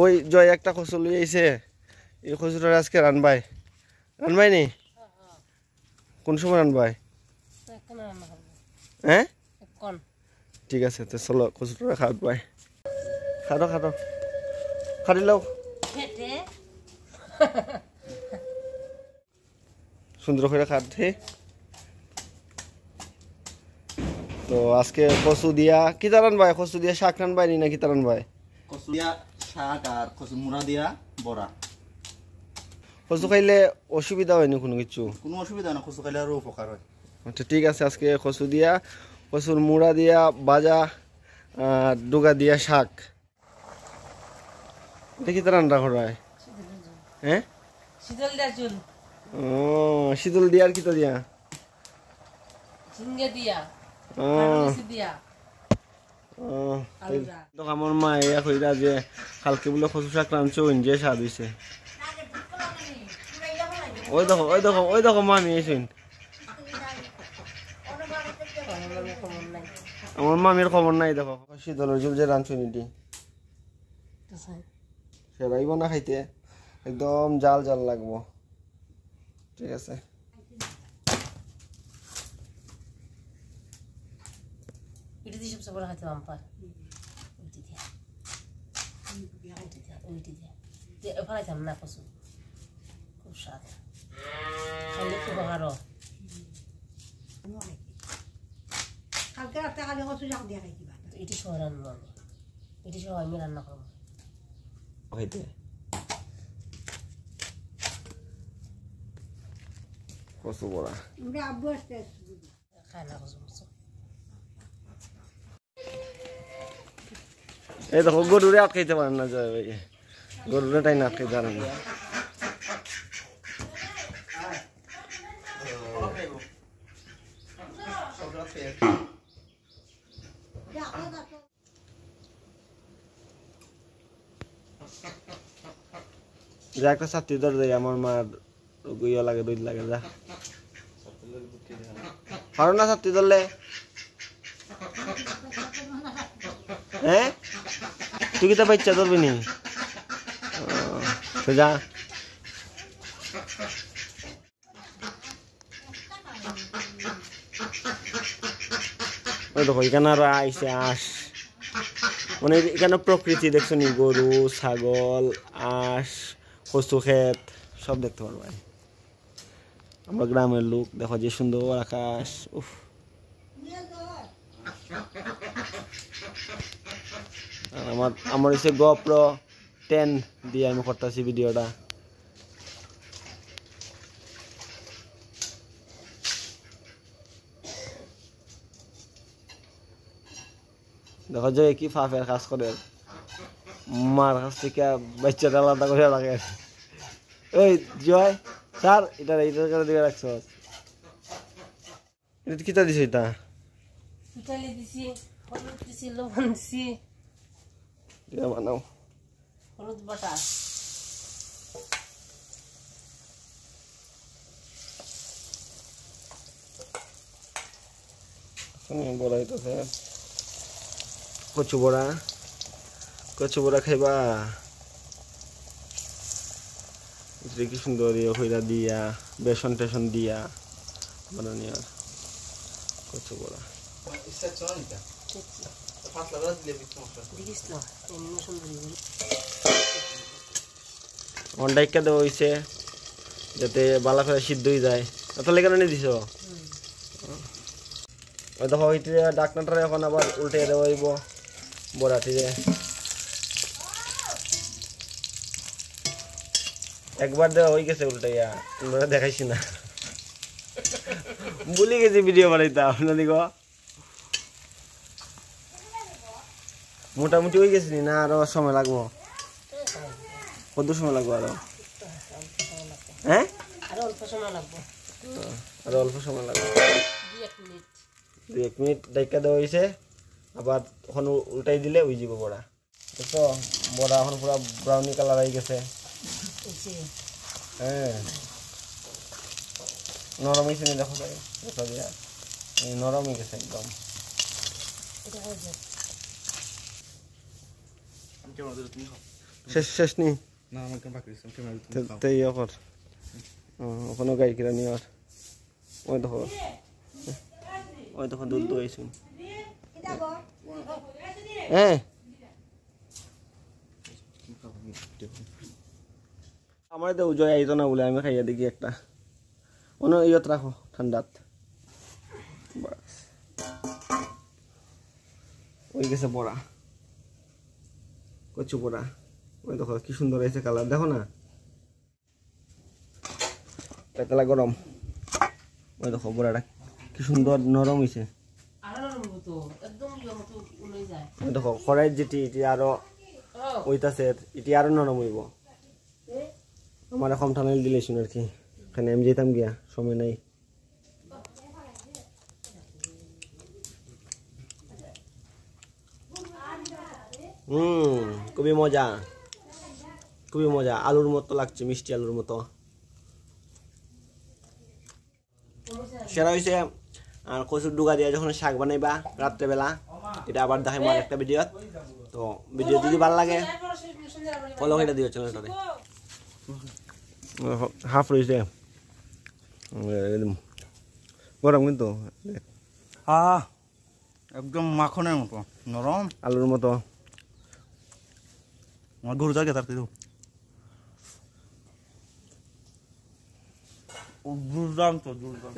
ওই জয় একটা কচু লই আইছে এই কচুটা আজকে রানবাই নি কোন সময় রানবাই হ্যাঁ ঠিক আছে তো চলো কচুটা খাওয়া বাই খাটো খাটো খাটি লাও সুন্দর করে খাটে তো আজকে কচু দিয়া কি তারান ভাই কচু দিয়া শাক রানবাই নি না কি তারান ভাই কচু দিয়া শাক আর কচু মুড়া দিয়া বড়া কচু খাইলে অসুবিধা হয়নি কোনো কিছু কোনো অসুবিধা না কচু খাইলে আরো উপকার হয় আচ্ছা ঠিক আছে আজকে কচু দিয়া কচুর মুড়া দিয়া ভাজা ডুগা দিয়া শাক দেখি তো রান্না করা হয় হ্যাঁ ও শীতল দিয়া আর কি তো দিয়া আমার মা ইয়া কইরা যে কালকে বলে কচু শাক রাঁধছে যে স্বাদ হইছে ওই দেখো মামি এসেন আমার মামির খবর নাই দেখো শীতলের জল যে রাঁধছে নিটি সে রাইব না খাইতে একদম জাল জাল লাগবো ঠিক আছে কালকে রাতে খালি কচু শাক দিয়া খাইবা এটি সহ রান্না এটি সহ আমি রান্না করবো খাইতে কচু বড়া আমরা আব্বু আসতে খায় না কচু মচু এই দেখো গরুরে আটকাইতে পারেন না জয় ভাই গরুরে টাই না আটকাইতে পারেন না যা একটা ছাত্রী ধর দেয় আমার মার গুইয়া লাগে দুধ লাগে যা পারো না ছাত্রী ধরলে হ্যাঁ তুই কি তা বাচ্চা ধরবি নি যা ওই দেখো এখানে আরো আইসে আস মানে এখানে প্রকৃতি দেখছো নি গরু ছাগল আঁশ কচু ক্ষেত সব দেখতে পারবো আমরা গ্রামের লোক দেখো যে সুন্দর আকাশ উফ আমার হচ্ছে GoPro 10 দিয়ে আমি করতেছি ভিডিওটা দেখো যে কি ফাফের কাজ করে মার কাছ থেকে বাচ্চাটা আলাদা করে রাখে ওই জয় স্যার এটা করে দিয়ে রাখছো এটা কিতা দিছে এটা পিঠালি দিছি হলুদ দিছি লবণ দিছি এটা বানাও হলুদ বাটা বড়া হইতেছে কচু বড়া খাইবা কি সুন্দর হইরা দিয়া বেসন টেসন দিয়া বানানি আর কচু বড়া ডাইকা দেওয়া হয়েছে যাতে বালা ফেরা সিদ্ধ হয়ে যায় তাহলে কেন নিয়ে দিছ ওই দেখো ওইটি ডাকনাটা এখন আবার উল্টে দেওয়া হইব বড়াটিরে একবার দেওয়া হয়ে গেছে উল্টাইয়া তোমরা দেখাইছি না ভুলে গেছি ভিডিও বানাইতে আপনাদের মোটামুটি হয়ে গেছি না আরো সময় লাগবো কত সময় লাগবো আরো হ্যাঁ আরো অল্প সময় লাগবে আরো অল্প সময় লাগবে 2 মিনিট ডাইকা দেওয়া হয়েছে আবার এখন উল্টাই দিলে ওই যাব বড়া দেখো বড়া এখন পুরো ব্রাউনি কালার হয়ে গেছে হ্যাঁ নরম হয়েছে নি দেখো নরম হয়ে গেছে একদম শেষ শেষ নি না আমার কেন বাকি আছে ক্যামেরা তে ইয়ে কর ওখানে গাই কিরা নিয়ে আর ওই দেখো দুধ দইছুন হ্যাঁ আমার তো উজয় আইতো না বলে আমি খাইয়া দেখি একটা অন্য ইয়ত রাখো ঠান্ডাত বাস ওই গেছে বড়া কচু বড়া ওই দেখো কি সুন্দর হয়েছে কালার দেখো না পেতলা গরম ওই দেখো বড়াটা কি সুন্দর নরম হয়েছে ওই দেখো খড়াই যেটি এটি আরো ওইতাছে এটি আরো নরম হইব আমার এখন টানেল দিলে শুন আর কি এখানে আমি যেতাম গিয়া সময় নাই খুবই মজা খুবই মজা আলুর মতো লাগছে মিষ্টি আলুর মতো সেরা হয়েছে আর কচুর ডুগা দিয়ে যখন শাক বানাইবা রাত্রেবেলা এটা আবার দেখাই আমার একটা ভিডিও তো ভিডিও যদি ভালো লাগে ফলো করে দিও চ্যানেলটাতে হাফ রয়েছে গরম কিন্তু একদম মাখনের মতো নরম আলুর মতো আমার গরু জায়গা তার দিও দুর্দান্ত দুর্দান্ত